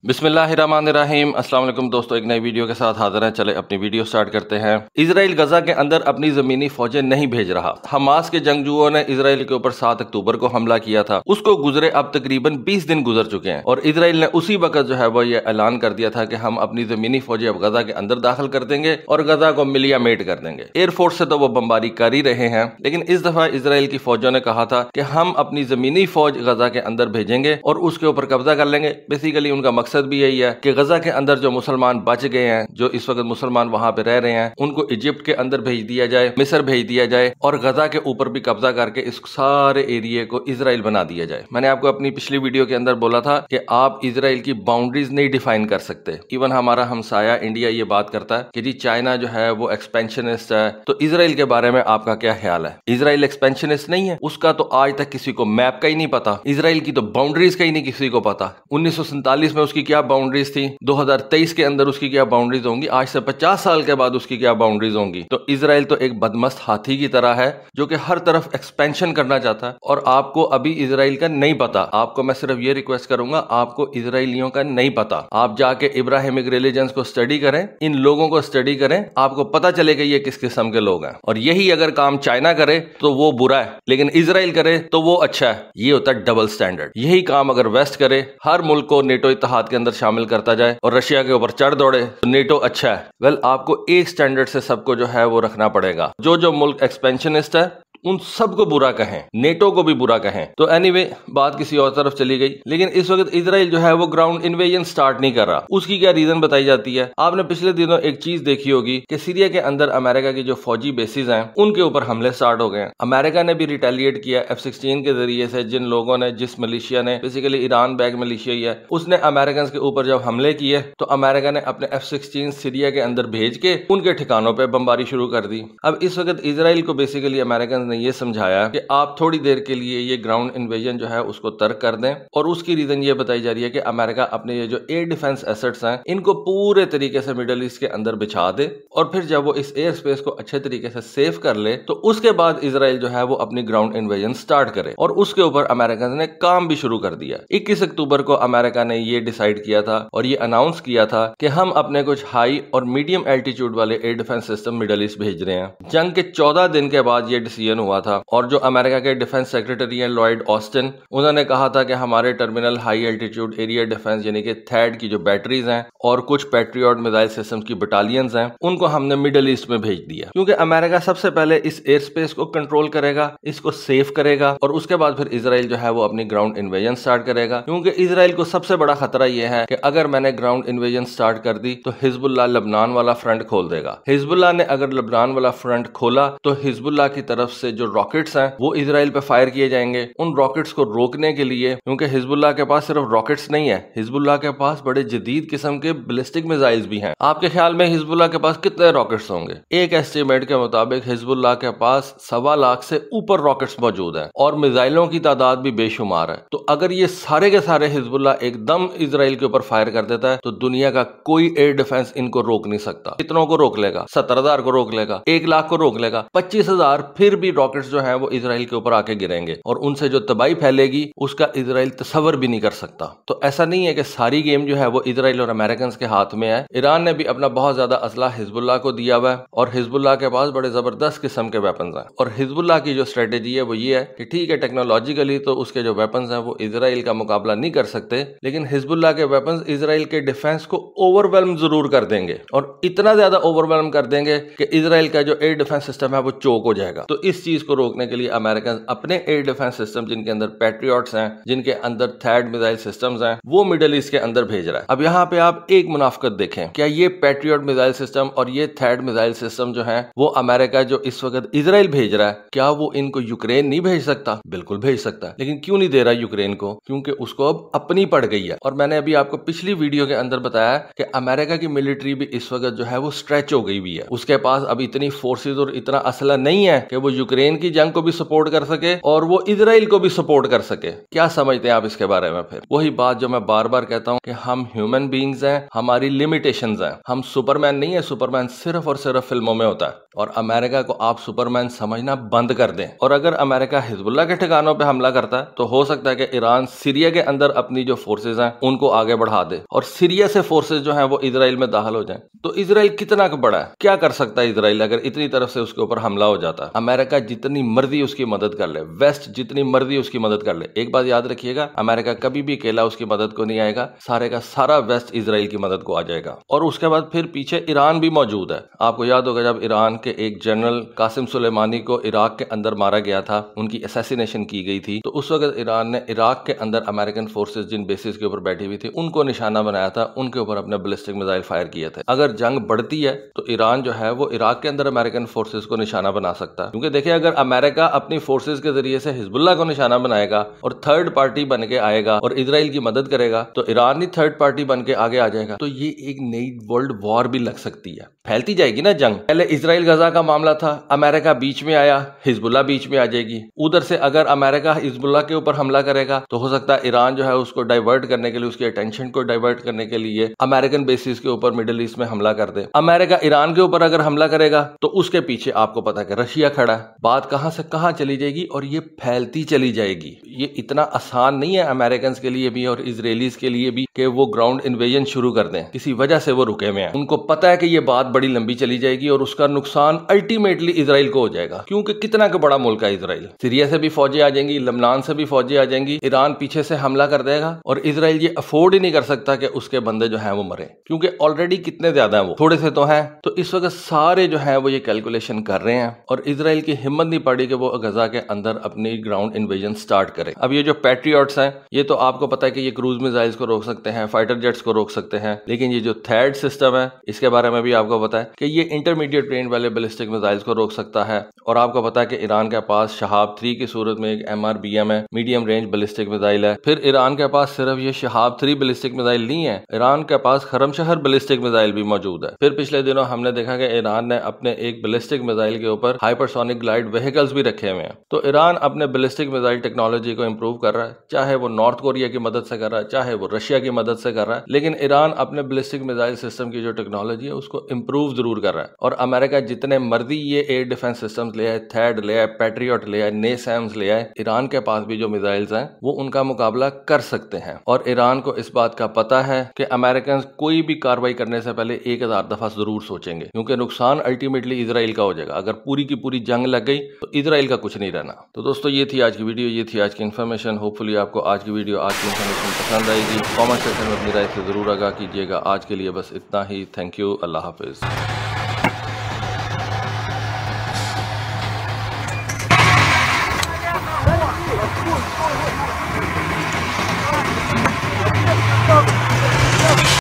बिस्मिल्लाहिर्रहमानिर्रहीम। अस्सलाम वालेकुम दोस्तों, एक नई वीडियो के साथ हाजिर हैं। चले अपनी वीडियो स्टार्ट करते हैं। इजराइल गजा के अंदर अपनी जमीनी फौजें नहीं भेज रहा। हमास के जंगजुओं ने इजराइल के ऊपर 7 अक्टूबर को हमला किया था। उसको गुजरे अब तकरीबन 20 दिन गुजर चुके हैं और इजराइल ने उसी वक्त जो है वो ये ऐलान कर दिया था कि हम अपनी जमीनी फौजें अब गजा के अंदर दाखिल कर देंगे और गजा को मिलिया मेट कर देंगे। एयरफोर्स से तो वो बमबारी कर ही रहे हैं, लेकिन इस दफा इजराइल की फौजों ने कहा था कि हम अपनी जमीनी फौज गजा के अंदर भेजेंगे और उसके ऊपर कब्जा कर लेंगे। बेसिकली उनका मकसद भी यही है कि गजा के अंदर जो मुसलमान बच गए हैं, जो इस वक्त मुसलमान वहां पे रह रहे हैं, उनको इजिप्ट के अंदर भेज दिया जाए, मिस्र भेज दिया जाए और गजा के ऊपर भी कब्जा करके इस सारे एरिया को इजराइल बना दिया जाए। मैंने आपको अपनी पिछली वीडियो के अंदर बोला था कि आप इजराइल की बाउंड्रीज नहीं डिफाइन कर सकते। इवन हमारा हमसाया इंडिया ये बात करता है कि जी चाइना जो है वो एक्सपेंशनिस्ट है, तो इजराइल के बारे में आपका क्या ख्याल है? इजराइल एक्सपेंशनिस्ट नहीं है? उसका तो आज तक किसी को मैप का ही नहीं पता। इजराइल की तो बाउंड्रीज का ही नहीं किसी को पता। 1947 में उसकी क्या बाउंड्रीज थी, 2023 के अंदर उसकी क्या बाउंड्रीज होंगी, आज से 50 साल के बाद उसकी क्या बाउंड्रीज होंगी। तो इजराइल तो एक बदमस्त हाथी की तरह है जो कि हर तरफ एक्सपेंशन करना चाहता है और आपको अभी इजराइल का नहीं पता। आपको मैं सिर्फ ये रिक्वेस्ट करूंगा, आपको इजराइलियों का नहीं पता। आप जाके इब्राहिमिक रिलीजन्स को स्टडी करें, इन लोगों को स्टडी करें, आपको पता चलेगा ये किस किस्म के लोग हैं। और यही अगर काम चाइना करे तो वो बुरा है, लेकिन इजराइल करे तो वो अच्छा है। ये होता है डबल स्टैंडर्ड। यही काम अगर वेस्ट करे, हर मुल्क को नेटो इत्तेहाद के अंदर शामिल करता जाए और रशिया के ऊपर चढ़ दौड़े तो नेटो अच्छा है। वेल, आपको एक स्टैंडर्ड से सबको जो है वो रखना पड़ेगा। जो मुल्क एक्सपेंशनिस्ट है उन सबको बुरा कहें, नेटो को भी बुरा कहें। तो एनीवे, बात किसी और तरफ चली गई। लेकिन इस वक्त इजराइल जो है वो ग्राउंड इन्वेजन स्टार्ट नहीं कर रहा। उसकी क्या रीजन बताई जाती है? आपने पिछले दिनों एक चीज देखी होगी कि सीरिया के अंदर अमेरिका की जो फौजी बेसिस हैं उनके ऊपर हमले स्टार्ट हो गए। अमेरिका ने भी रिटेलिएट किया F-16 के जरिए से। जिन लोगों ने, जिस मलेशिया ने, बेसिकली ईरान बैग मलेशिया ही है, उसने अमेरिकन के ऊपर जब हमले किए तो अमेरिका ने अपने F-16 सीरिया के अंदर भेज के उनके ठिकानों पर बमबारी शुरू कर दी। अब इस वक्त इजराइल को बेसिकली अमेरिकन ये समझाया कि आप थोड़ी देर के लिए ये ग्राउंड इन्वेजन जो है उसको तर्क कर दें और उसकी रीजन ये बताई जा रही है कि अमेरिका अपने ये जो एयर डिफेंस एसेट्स हैं इनको पूरे तरीके से मिडिल ईस्ट के अंदर बिछा दे और फिर जब वो इस एयर स्पेस को अच्छे तरीके से सेव कर ले तो उसके बाद इजराइल जो है वो अपनी ग्राउंड इन्वेजन स्टार्ट करे। और उसके ऊपर अमेरिकन ने काम भी शुरू कर दिया। 21 अक्टूबर को अमेरिका ने ये डिसाइड किया था और ये अनाउंस किया था कि हम अपने कुछ हाई और मीडियम एल्टीट्यूड वाले air defence system middle east भेज रहे हैं। जंग के 14 दिन के बाद ये डिसीजन हुआ था और जो अमेरिका के डिफेंस सेक्रेटरी हैं लॉयड ऑस्टिन, उन्होंने कहा था कि हमारे terminal high altitude area defence यानी कि थैड की जो बैटरीज हैं और कुछ पैट्रियट मिसाइल सिस्टम की बटालियंस हैं उनको हमने मिडिल ईस्ट में भेज दिया, क्योंकि अमेरिका सबसे पहले इस एयर स्पेस को कंट्रोल करेगा, इसको सेफ करेगा और उसके बाद फिर इजराइल जो है वो अपनी ग्राउंड इन्वेजन स्टार्ट करेगा। क्योंकि इजराइल को सबसे बड़ा खतरा यह है कि अगर मैंने ग्राउंड इन्वेजन स्टार्ट कर दी तो हिजबुल्लाह लबनान वाला फ्रंट खोल देगा। हिजबुल्लाह ने अगर लबनान वाला फ्रंट खोला तो हिजबुल्लाह की तरफ से जो रॉकेट्स हैं वो इजराइल पे फायर किए जाएंगे। उन रॉकेट्स को रोकने के लिए, क्योंकि हिजबुल्लाह के पास सिर्फ रॉकेट्स नहीं है, हिजबुल्लाह के पास बड़े जदीद किस्म के बैलिस्टिक मिसाइल्स भी हैं। आपके ख्याल में हिजबुल्लाह के पास कितने रॉकेट्स होंगे? एक एस्टिमेट के मुताबिक हिजबुल्लाह के पास 1.25 लाख से ऊपर रॉकेट्स मौजूद हैं और मिसाइलों की तादाद भी बेशुमार है। तो अगर ये सारे के सारे हिजबुल्लाह एकदम इजराइल के ऊपर फायर कर देता है तो दुनिया का कोई एयर डिफेंस इनको रोक नहीं सकता। कितनों को रोक लेगा? 70,000 को रोक लेगा, 1 लाख को रोक लेगा, 25,000 फिर भी रॉकेट्स जो है वो इजराइल के ऊपर आके गिरेंगे और उनसे जो तबाही फैलेगी उसका इजराइल तस्वर भी नहीं कर सकता। तो ऐसा नहीं है कि सारी गेम जो है वो इजराइल और अमेरिकन के हाथ में है। ईरान ने भी अपना बहुत ज्यादा असला हिजबुल्लाह को दिया हुआ है और हिजबुल्लाह के पास बड़े जबरदस्त किस्म के वेपन्स हैं। और हिजबुल्लाह की जो स्ट्रेटेजी है वो ये है कि ठीक है, टेक्नोलॉजिकली तो उसके जो वेपन्स हैं वो इजराइल का मुकाबला नहीं कर सकते, लेकिन हिजबुल्लाह के वेपन्स इजराइल के डिफेंस को ओवरवेल्म जरूर कर देंगे और इतना ज्यादा ओवरवेल्म कर देंगे कि इजराइल का जो एयर डिफेंस सिस्टम है वो चोक हो जाएगा। तो इस चीज को रोकने के लिए अमेरिकन अपने एयर डिफेंस सिस्टम, जिनके अंदर पैट्रियट्स हैं, जिनके अंदर थैड मिसाइल सिस्टम्स हैं, वो मिडिल ईस्ट के अंदर भेज रहा है। अब यहाँ पे आप एक मुनाफिकत देखें, क्या ये पैट्रियट मिसाइल सिस्टम और ये थैड मिसाइल सिस्टम जो है वो अमेरिका जो इस वक्त इजराइल भेज रहा है, क्या वो इनको यूक्रेन नहीं भेज सकता? बिल्कुल भेज सकता है, लेकिन क्यों नहीं दे रहा यूक्रेन को? क्योंकि उसको अब अपनी पड़ गई है। और मैंने अभी आपको पिछली वीडियो के अंदर बताया कि अमेरिका की मिलिट्री भी इस वक्त जो है वो स्ट्रेच हो गई हुई है। उसके पास अब इतनी फोर्सेज और इतना असला नहीं है कि वो यूक्रेन यूक्रेन की जंग को भी सपोर्ट कर सके और वो इजराइल को भी सपोर्ट कर सके। क्या समझते हैं आप इसके बारे में? फिर वही बात जो मैं बार बार कहता हूं कि हम ह्यूमन बीइंग्स हैं, हमारी लिमिटेशंस हैं। हम सुपरमैन नहीं है। सुपरमैन सिर्फ और सिर्फ फिल्मों में होता है। और अमेरिका को आप सुपरमैन समझना बंद कर दें। और अगर अमेरिका हिजबुल्लाह के ठिकानों पे हमला करता है तो हो सकता है कि ईरान सीरिया के अंदर अपनी जो फोर्सेज हैं उनको आगे बढ़ा दे और सीरिया से फोर्सेज जो हैं वो इजराइल में दाखिल हो जाएं। तो इजराइल कितना बड़ा है, क्या कर सकता है इजराइल अगर इतनी तरफ से उसके ऊपर हमला हो जाता है? अमेरिका जितनी मर्जी उसकी मदद कर ले, वेस्ट जितनी मर्जी उसकी मदद कर ले, एक बात याद रखिएगा, अमेरिका कभी भी अकेला उसकी मदद को नहीं आएगा। सारे का सारा वेस्ट इजराइल की मदद को आ जाएगा। और उसके बाद फिर पीछे ईरान भी मौजूद है। आपको याद होगा जब ईरान के एक जनरल कासिम सुलेमानी को इराक के अंदर मारा गया था, उनकी असैसिनेशन की गई थी, तो उस वक्त ईरान ने इराक के अंदर अमेरिकन फोर्सेज जिन बेसिस के ऊपर बैठी हुई थी उनको निशाना बनाया था, उनके ऊपर अपने बैलिस्टिक मिसाइल फायर किए थे। अगर जंग बढ़ती है तो ईरान जो है वो इराक के अंदर अमेरिकन फोर्सेज को निशाना बना सकता है। क्योंकि देखिए, अगर अमेरिका अपनी फोर्सेज के जरिए से हिजबुल्लाह को निशाना बनाएगा और थर्ड पार्टी बन के आएगा और इजराइल की मदद करेगा तो ईरान ही थर्ड पार्टी बन के आगे आ जाएगा। तो ये एक नई वर्ल्ड वॉर भी लग सकती है, फैलती जाएगी ना जंग। पहले इजराइल गजा का मामला था, अमेरिका बीच में आया, हिजबुल्लाह बीच में आ जाएगी। उधर से अगर अमेरिका हिजबुल्लाह के ऊपर हमला करेगा तो हो सकता है ईरान जो है उसको डाइवर्ट करने के लिए, उसकी अटेंशन को डाइवर्ट करने के लिए अमेरिकन बेसिस के ऊपर मिडिल ईस्ट में हमला कर दे। अमेरिका ईरान के ऊपर अगर हमला करेगा तो उसके पीछे आपको पता है कि रशिया खड़ा है। बात कहां से कहां चली जाएगी और ये फैलती चली जाएगी। ये इतना आसान नहीं है अमेरिकन के लिए भी और इजरायलीज के लिए भी कि वो ग्राउंड इन्वेजन शुरू कर दें। किसी वजह से वो रुके हुए हैं। उनको पता है कि ये बात बड़ी लंबी चली जाएगी और उसका नुकसान अल्टीमेटली इजराइल को हो जाएगा। क्योंकि कितना का बड़ा मुल्क है इजराइल। सीरिया से भी फौजें आ जाएंगी, लबनान से भी फौजें आ जाएंगी, ईरान पीछे से हमला कर देगा और इजराइल ये अफोर्ड ही नहीं कर सकता कि उसके बंदे जो हैं वो मरे। क्योंकि ऑलरेडी कितने ज्यादा हैं, वो थोड़े से तो हैं। तो इस वक्त सारे जो है वो ये कैलकुलेशन कर रहे हैं और इजराइल की हिम्मत नहीं पड़ी कि वो गजा के अंदर अपनी ग्राउंड इन्वेजन स्टार्ट करे। अब ये जो पैट्रियट्स हैं, ये तो आपको पता है कि ये क्रूज मिसाइल्स को रोक सकते हैं, फाइटर जेट्स को रोक सकते हैं, लेकिन ये जो थर्ड सिस्टम है इसके बारे में भी आपको पता है कि ये इंटरमीडिएट रेंज वाले बैलिस्टिक मिसाइल्स को रोक सकता है। और आपको पता है कि ईरान के पास शहाब 3 की सूरत में एक MRBM है, मीडियम रेंज बैलिस्टिक मिसाइल है। फिर ईरान के पास सिर्फ ये शहाब 3 बैलिस्टिक मिसाइल नहीं है, ईरान के पास खरमशहर बैलिस्टिक मिसाइल भी मौजूद है। फिर पिछले दिनों हमने देखा कि ईरान ने अपने एक बैलिस्टिक मिसाइल के ऊपर हाइपरसोनिक ग्लाइड व्हीकल्स भी रखे हुए हैं। तो ईरान अपने बैलिस्टिक मिसाइल टेक्नोलॉजी को इंप्रूव कर रहा है, चाहे वो नॉर्थ कोरिया की मदद से कर रहा है, चाहे वो रशिया की मदद से कर रहा है, लेकिन ईरान अपने बैलिस्टिक मिसाइल सिस्टम की जो टेक्नोलॉजी है उसको इंप्रूव जरूर कर रहा है। और अमेरिका जितने मर्जी ये एयर डिफेंस सिस्टम्स ले आए, थैड ले आए, पैट्रियट ले आए, नेसैम्स ले आए, ईरान के पास भी जो मिसाइल्स हैं वो उनका मुकाबला कर सकते हैं। और ईरान को इस बात का पता है कि अमेरिकन कोई भी कार्रवाई करने से पहले 1000 दफा जरूर सोचेंगे, क्योंकि नुकसान अल्टीमेटली इजराइल का हो जाएगा। अगर पूरी की पूरी जंग लग गई तो इजराइल का कुछ नहीं रहना। तो दोस्तों, ये थी आज की वीडियो, ये थी आज की इन्फॉर्मेशन। होपफुली आपको आज की वीडियो, आज की इन्फॉर्मेशन पसंद आएगी। कमेंट सेक्शन में अपनी राय से जरूर आगाह कीजिएगा। आज के लिए बस इतना ही। Thank you. Allah Hafiz.